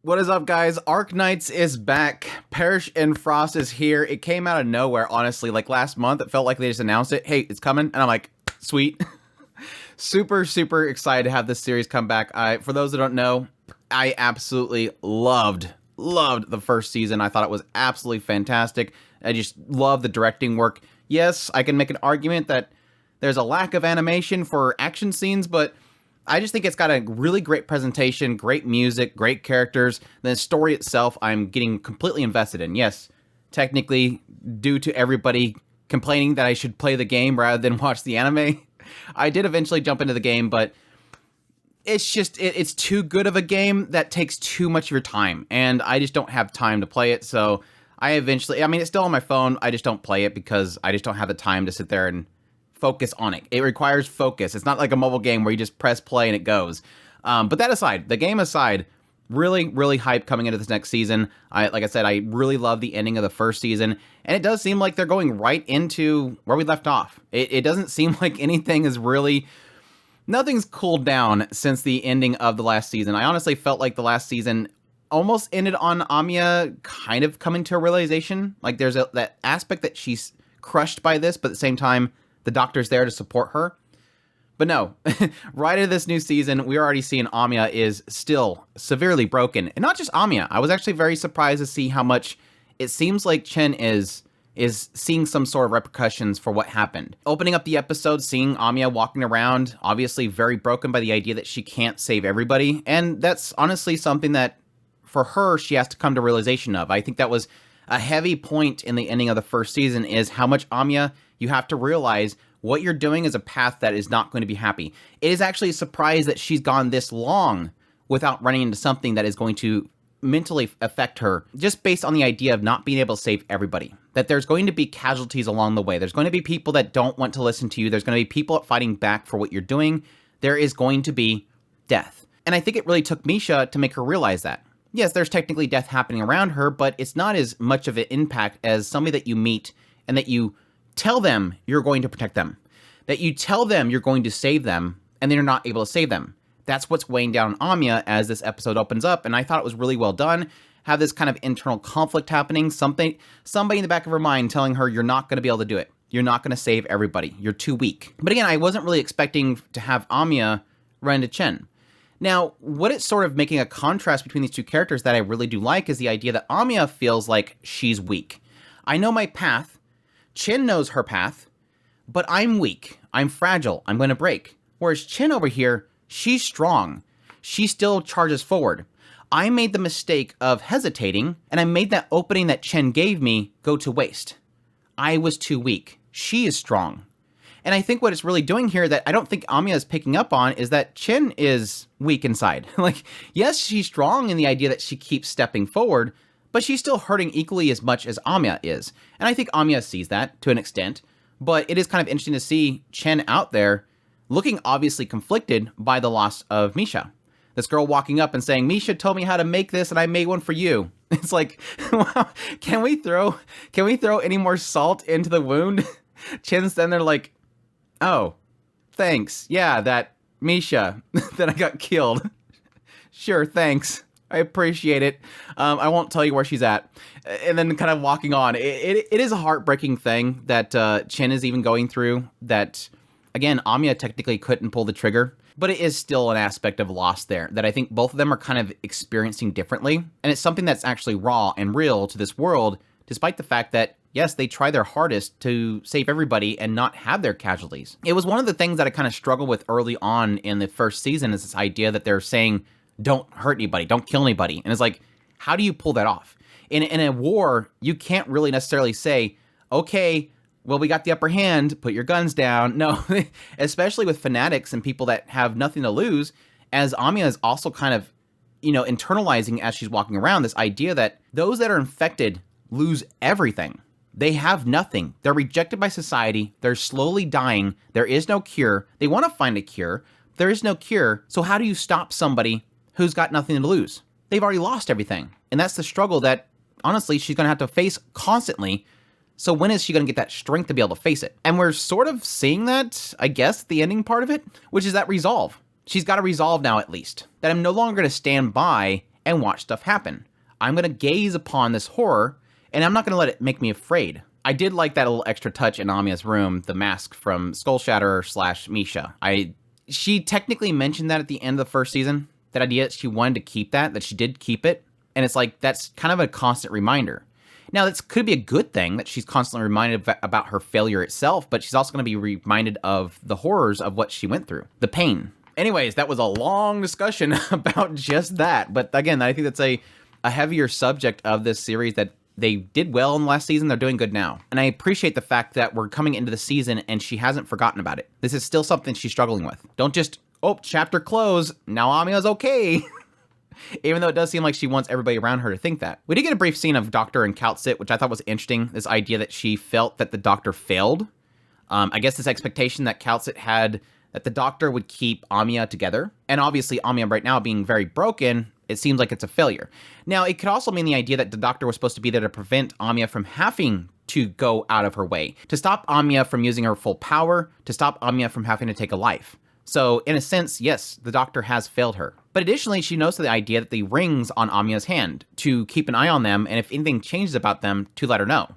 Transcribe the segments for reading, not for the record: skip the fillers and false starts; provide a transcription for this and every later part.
What is up, guys? Arknights is back. Perish and Frost is here. It came out of nowhere, honestly. Like last month, it felt like they just announced it. Hey, it's coming. And I'm like, sweet. super excited to have this series come back. For those that don't know, I absolutely loved the first season. I thought it was absolutely fantastic. I just love the directing work. Yes, I can make an argument that there's a lack of animation for action scenes, but I just think it's got a really great presentation, great music, great characters. The story itself, I'm getting completely invested in. Yes, technically, due to everybody complaining that I should play the game rather than watch the anime, I did eventually jump into the game, but it's just, it's too good of a game that takes too much of your time, and I just don't have time to play it, so I mean, it's still on my phone, I just don't play it because I just don't have the time to sit there and focus on it. It requires focus. It's not like a mobile game where you just press play and it goes. But that aside, the game aside, really hyped coming into this next season. Like I said, I really love the ending of the first season, and it does seem like they're going right into where we left off. It doesn't seem like anything is really... Nothing's cooled down since the ending of the last season. I honestly felt like the last season almost ended on Amiya kind of coming to a realization. Like there's that aspect that she's crushed by this, but at the same time, the doctor's there to support her. But no, right into this new season, we're already seeing Amiya is still severely broken. And not just Amiya. I was actually very surprised to see how much it seems like Chen is seeing some sort of repercussions for what happened. Opening up the episode, seeing Amiya walking around, obviously very broken by the idea that she can't save everybody. And that's honestly something that, for her, she has to come to realization of. I think that was a heavy point in the ending of the first season, is how much Amiya, you have to realize what you're doing is a path that is not going to be happy. It is actually a surprise that she's gone this long without running into something that is going to mentally affect her, just based on the idea of not being able to save everybody. That there's going to be casualties along the way. There's going to be people that don't want to listen to you. There's going to be people fighting back for what you're doing. There is going to be death. And I think it really took Misha to make her realize that. Yes, there's technically death happening around her, but it's not as much of an impact as somebody that you meet and that you tell them you're going to protect them, that you tell them you're going to save them, and then you're not able to save them. That's what's weighing down on Amiya as this episode opens up, and I thought it was really well done. Have this kind of internal conflict happening, somebody in the back of her mind telling her you're not going to be able to do it. You're not going to save everybody. You're too weak. But again, I wasn't really expecting to have Amiya run into Chen. Now, what it's sort of making a contrast between these two characters that I really do like is the idea that Amiya feels like she's weak. I know my path. Chen knows her path, but I'm weak. I'm fragile. I'm going to break. Whereas Chen over here, she's strong. She still charges forward. I made the mistake of hesitating, and I made that opening that Chen gave me go to waste. I was too weak. She is strong. And I think what it's really doing here that I don't think Amiya is picking up on is that Chen is weak inside. Like, yes, she's strong in the idea that she keeps stepping forward, but she's still hurting equally as much as Amiya is. And I think Amiya sees that to an extent, but it is kind of interesting to see Chen out there looking obviously conflicted by the loss of Misha. This girl walking up and saying, Misha told me how to make this and I made one for you. It's like, wow, can we throw any more salt into the wound? Chen's then they're like, oh, thanks. Yeah, that Misha that I got killed. Sure, thanks. I appreciate it. I won't tell you where she's at. And then kind of walking on. It is a heartbreaking thing that Chen is even going through. That, again, Amiya technically couldn't pull the trigger. But it is still an aspect of loss there that I think both of them are kind of experiencing differently. And it's something that's actually raw and real to this world, despite the fact that, yes, they try their hardest to save everybody and not have their casualties. It was one of the things that I kind of struggled with early on in the first season, is this idea that they're saying, don't hurt anybody, don't kill anybody. And it's like, how do you pull that off? In a war, you can't really necessarily say, okay, well, we got the upper hand, put your guns down. No, especially with fanatics and people that have nothing to lose, as Amiya is also kind of, internalizing as she's walking around this idea that those that are infected lose everything. They have nothing. They're rejected by society. They're slowly dying. There is no cure. They want to find a cure. There is no cure. So how do you stop somebody who's got nothing to lose? They've already lost everything. And that's the struggle that, honestly, she's going to have to face constantly. So when is she going to get that strength to be able to face it? And we're sort of seeing that, I guess, the ending part of it, which is that resolve. She's got a resolve now, at least. That I'm no longer going to stand by and watch stuff happen. I'm going to gaze upon this horror, and I'm not going to let it make me afraid. I did like that little extra touch in Amiya's room, the mask from Skull Shatterer / Misha. She technically mentioned that at the end of the first season, that idea that she wanted to keep that she did keep it. And it's like, that's kind of a constant reminder. Now, this could be a good thing that she's constantly reminded about her failure itself, but she's also going to be reminded of the horrors of what she went through, the pain. Anyways, that was a long discussion about just that. But again, I think that's a heavier subject of this series that they did well in the last season. They're doing good now. And I appreciate the fact that we're coming into the season and she hasn't forgotten about it. This is still something she's struggling with. Don't just, oh, chapter close, now Amiya's okay. Even though it does seem like she wants everybody around her to think that. We did get a brief scene of Doctor and Kaltsit, which I thought was interesting. This idea that she felt that the Doctor failed. I guess this expectation that Kaltsit had that the Doctor would keep Amiya together. And obviously Amiya right now being very broken, it seems like it's a failure. Now, it could also mean the idea that the Doctor was supposed to be there to prevent Amiya from having to go out of her way, to stop Amiya from using her full power, to stop Amiya from having to take a life. So, in a sense, yes, the Doctor has failed her. But additionally, she knows the idea that the rings on Amiya's hand, to keep an eye on them, and if anything changes about them, to let her know.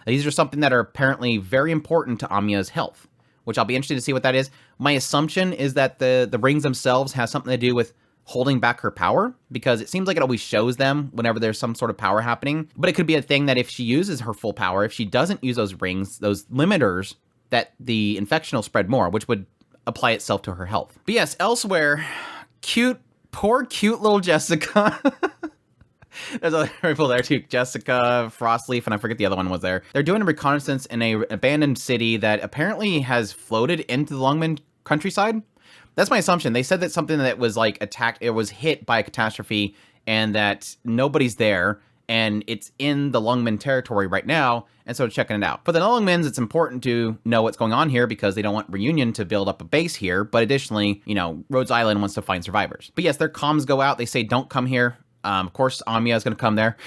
These are something that are apparently very important to Amiya's health, which I'll be interested to see what that is. My assumption is that the rings themselves have something to do with holding back her power, because it seems like it always shows them whenever there's some sort of power happening. But it could be a thing that if she uses her full power, if she doesn't use those rings, those limiters, that the infection will spread more, which would apply itself to her health. But yes, elsewhere, poor cute little Jessica. There's other people there too. Jessica, Frostleaf, and I forget the other one was there. They're doing a reconnaissance in a abandoned city that apparently has floated into the Lungmen countryside. That's my assumption. They said that something that was like attacked, it was hit by a catastrophe, and that nobody's there, and it's in the Lungmen territory right now, and so checking it out. For the Lungmens, it's important to know what's going on here because they don't want Reunion to build up a base here, but additionally, you know, Rhodes Island wants to find survivors. But yes, their comms go out. They say, don't come here. Of course, Amiya is going to come there.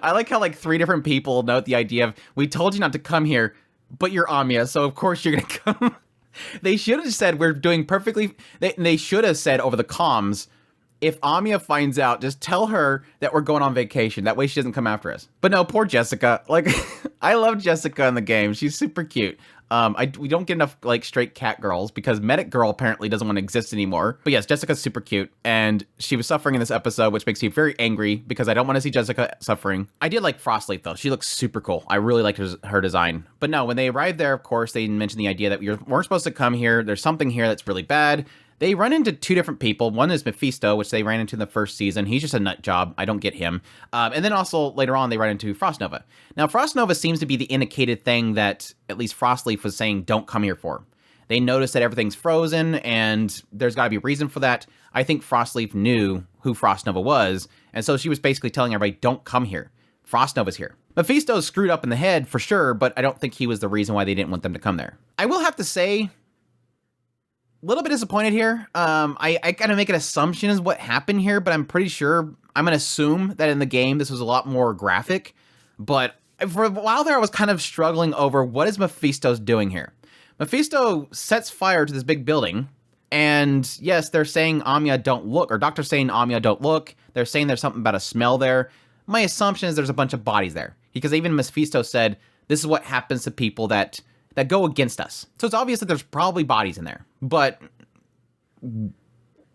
I like how like 3 different people note the idea of, we told you not to come here, but you're Amiya, so of course you're going to come. They should have said, we're doing perfectly. They should have said over the comms, if Amiya finds out, just tell her that we're going on vacation. That way she doesn't come after us. But no, poor Jessica. Like, I love Jessica in the game. She's super cute. We don't get enough like straight cat girls because Medic Girl apparently doesn't want to exist anymore. But yes, Jessica's super cute, and she was suffering in this episode, which makes me very angry because I don't want to see Jessica suffering. I did like Frostleaf though. She looks super cool. I really liked her design. But no, when they arrived there, of course, they mentioned the idea that we weren't supposed to come here. There's something here that's really bad. They run into 2 different people. One is Mephisto, which they ran into in the first season. He's just a nut job. I don't get him. And then also later on, they run into Frostnova. Now, Frostnova seems to be the indicated thing that at least Frostleaf was saying, don't come here for. They notice that everything's frozen, and there's got to be a reason for that. I think Frostleaf knew who Frostnova was, and so she was basically telling everybody, don't come here. Frostnova's here. Mephisto's screwed up in the head for sure, but I don't think he was the reason why they didn't want them to come there. I will have to say, little bit disappointed here. I kind of make an assumption is what happened here, but I'm pretty sure, I'm going to assume that in the game this was a lot more graphic. But for a while there, I was kind of struggling over what is Mephisto's doing here. Mephisto sets fire to this big building, and yes, they're saying Amiya don't look, or Doctor's saying Amiya don't look. They're saying there's something about a smell there. My assumption is there's a bunch of bodies there, because even Mephisto said, this is what happens to people that go against us. So it's obvious that there's probably bodies in there. But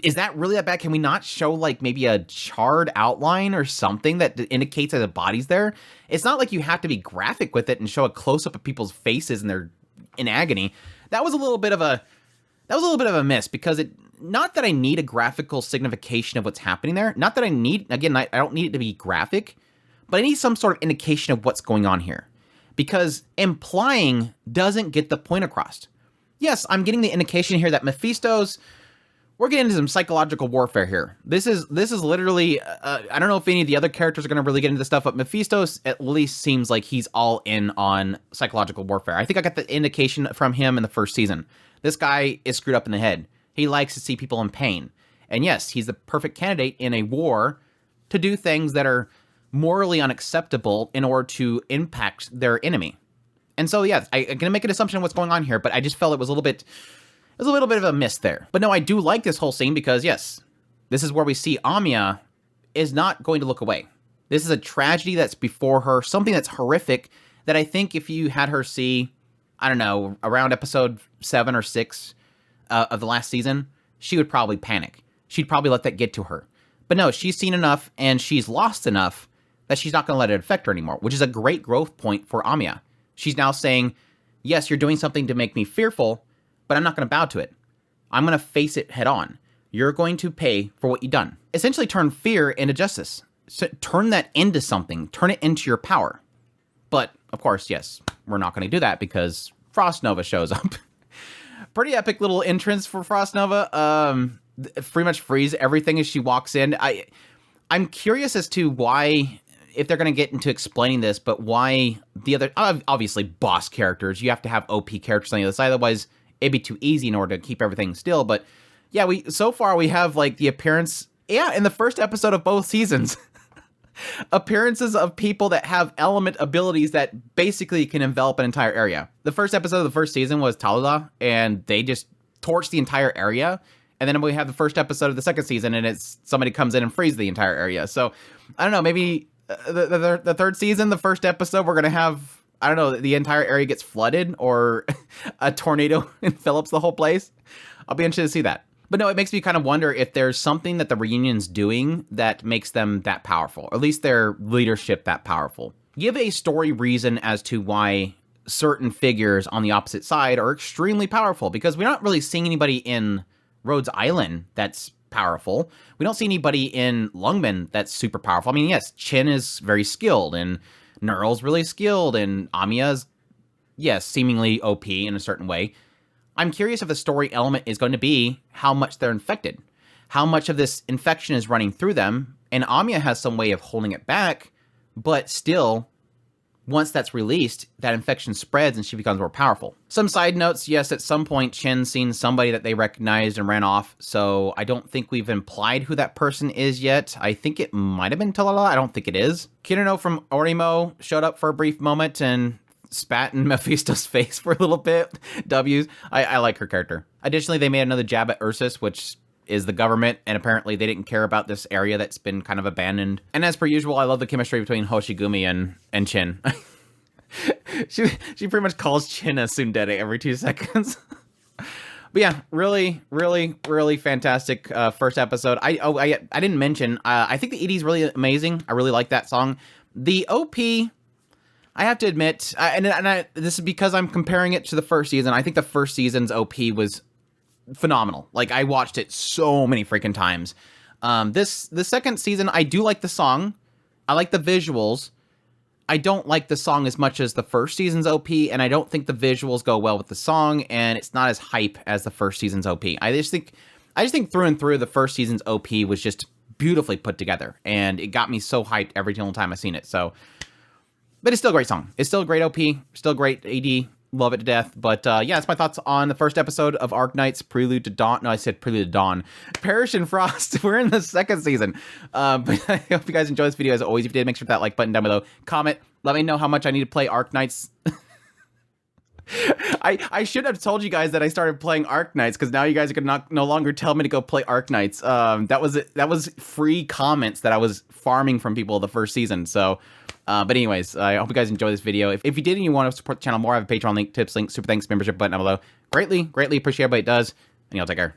is that really that bad? Can we not show like maybe a charred outline or something that indicates that the body's there? It's not like you have to be graphic with it and show a close-up of people's faces and they're in agony. That was a little bit of a miss, because not that I need a graphical signification of what's happening there. Not that I need, again, I don't need it to be graphic, but I need some sort of indication of what's going on here. Because implying doesn't get the point across. Yes, I'm getting the indication here that we're getting into some psychological warfare here. This is literally, I don't know if any of the other characters are going to really get into this stuff, but Mephisto at least seems like he's all in on psychological warfare. I think I got the indication from him in the first season. This guy is screwed up in the head. He likes to see people in pain. And yes, he's the perfect candidate in a war to do things that are morally unacceptable in order to impact their enemy. And so, yeah, I'm gonna make an assumption of what's going on here, but I just felt it was a little bit of a miss there. But no, I do like this whole scene because, yes, this is where we see Amiya is not going to look away. This is a tragedy that's before her, something that's horrific that I think if you had her see, I don't know, around episode 7 or 6 of the last season, she would probably panic. She'd probably let that get to her. But no, she's seen enough and she's lost enough that she's not going to let it affect her anymore, which is a great growth point for Amiya. She's now saying, yes, you're doing something to make me fearful, but I'm not going to bow to it. I'm going to face it head on. You're going to pay for what you've done. Essentially turn fear into justice. So turn that into something. Turn it into your power. But, of course, yes, we're not going to do that because Frost Nova shows up. Pretty epic little entrance for Frost Nova. Pretty much frees everything as she walks in. I'm curious as to why, if they're going to get into explaining this, but why the other, obviously boss characters, you have to have OP characters on the other side, otherwise it'd be too easy in order to keep everything still. But yeah, so far we have like the appearance, in the first episode of both seasons, appearances of people that have element abilities that basically can envelop an entire area. The first episode of the first season was Talula, and they just torched the entire area. And then we have the first episode of the second season, and it's somebody comes in and frees the entire area. So I don't know, maybe the third season, the first episode, we're gonna have, I don't know, the entire area gets flooded or a tornado envelops the whole place. I'll be interested to see that. But no, it makes me kind of wonder if there's something that the reunion's doing that makes them that powerful, or at least their leadership that powerful. Give a story reason as to why certain figures on the opposite side are extremely powerful, because we're not really seeing anybody in Rhodes Island that's powerful. We don't see anybody in Lungmen that's super powerful. I mean, yes, Chin is very skilled, and Neural's really skilled, and Amiya's, yes, seemingly OP in a certain way. I'm curious if the story element is going to be how much they're infected, how much of this infection is running through them, and Amiya has some way of holding it back, but still, once that's released, that infection spreads and she becomes more powerful. Some side notes, yes, at some point, Chin's seen somebody that they recognized and ran off, so I don't think we've implied who that person is yet. I think it might have been Talala, I don't think it is. Kirino from Orimo showed up for a brief moment and spat in Mephisto's face for a little bit. W's. I like her character. Additionally, they made another jab at Ursus, which is the government, and apparently they didn't care about this area that's been kind of abandoned. And as per usual, I love the chemistry between Hoshigumi and Chin. she pretty much calls Chin a tsundere every 2 seconds. But yeah, really, really, really fantastic first episode. I didn't mention, I think the ED is really amazing. I really like that song. The OP, I have to admit, this is because I'm comparing it to the first season. I think the first season's OP was phenomenal. Like, I watched it so many freaking times. The second season, I do like the song. I like the visuals. I don't like the song as much as the first season's OP, and I don't think the visuals go well with the song, and it's not as hype as the first season's OP. I just think through and through, the first season's OP was just beautifully put together, and it got me so hyped every single time I seen it. So, but it's still a great song. It's still a great OP, still great AD. Love it to death. But yeah, that's my thoughts on the first episode of Arknights Prelude to Dawn. No, I said Prelude to Dawn. Perish in Frost. We're in the second season. But I hope you guys enjoyed this video. As always, if you did, make sure to hit that like button down below. Comment. Let me know how much I need to play Arknights. I should have told you guys that I started playing Arknights, because now you guys are gonna no longer tell me to go play Arknights. That was free comments that I was farming from people the first season. So, but anyways, I hope you guys enjoy this video. If you did and you want to support the channel more, I have a Patreon link, tips link, super thanks, membership button down below. Greatly appreciate everybody does, and y'all take care.